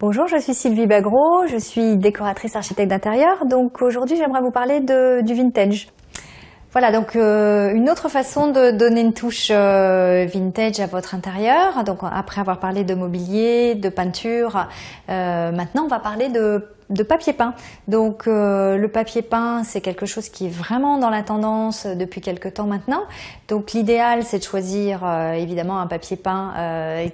Bonjour, je suis Sylvie Bagro, je suis décoratrice architecte d'intérieur. Donc aujourd'hui, j'aimerais vous parler du vintage. Voilà, donc une autre façon de donner une touche vintage à votre intérieur. Donc après avoir parlé de mobilier, de peinture, maintenant on va parler de papier peint. Donc le papier peint, c'est quelque chose qui est vraiment dans la tendance depuis quelques temps maintenant. Donc l'idéal, c'est de choisir évidemment un papier peint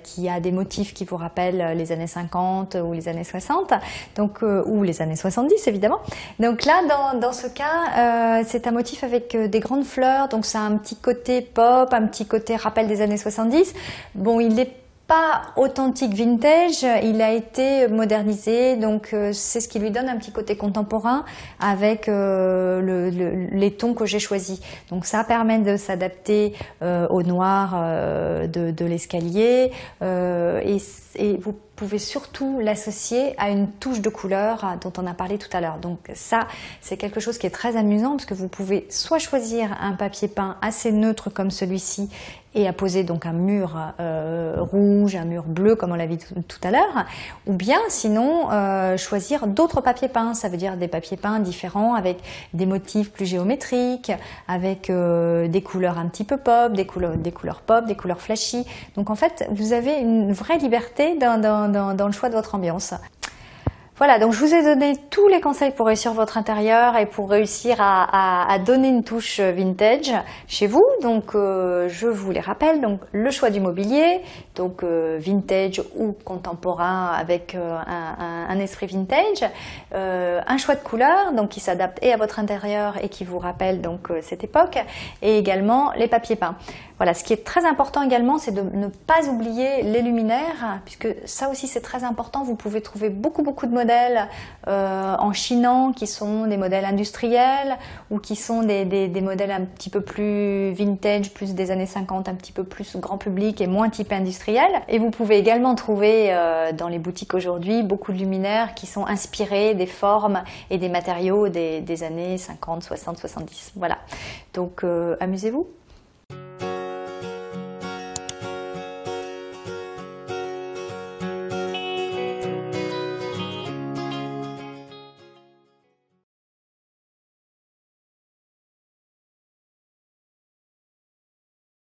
qui a des motifs qui vous rappellent les années 50 ou les années 60, donc ou les années 70 évidemment. Donc là, dans ce cas, c'est un motif avec des grandes fleurs, donc ça a un petit côté pop, un petit côté rappel des années 70. Bon, il est pas authentique vintage, il a été modernisé, donc c'est ce qui lui donne un petit côté contemporain avec les tons que j'ai choisis. Donc ça permet de s'adapter au noir de l'escalier et vous pouvez surtout l'associer à une touche de couleur dont on a parlé tout à l'heure. Donc ça, c'est quelque chose qui est très amusant parce que vous pouvez soit choisir un papier peint assez neutre comme celui-ci et apposer donc un mur rouge, un mur bleu comme on l'a vu tout à l'heure, ou bien sinon choisir d'autres papiers peints. Ça veut dire des papiers peints différents avec des motifs plus géométriques, avec des couleurs un petit peu pop, des couleurs pop, des couleurs flashy. Donc en fait, vous avez une vraie liberté dans le choix de votre ambiance. Voilà, donc je vous ai donné tous les conseils pour réussir votre intérieur et pour réussir à donner une touche vintage chez vous. Donc je vous les rappelle, donc le choix du mobilier, donc vintage ou contemporain avec un esprit vintage, un choix de couleur donc qui s'adapte et à votre intérieur et qui vous rappelle donc cette époque, et également les papiers peints. Voilà, ce qui est très important également, c'est de ne pas oublier les luminaires, puisque ça aussi c'est très important. Vous pouvez trouver beaucoup de modèles en chinant qui sont des modèles industriels ou qui sont des modèles un petit peu plus vintage, plus des années 50, un petit peu plus grand public et moins type industriel. Et vous pouvez également trouver dans les boutiques aujourd'hui beaucoup de luminaires qui sont inspirés des formes et des matériaux des années 50, 60, 70. Voilà, donc amusez-vous.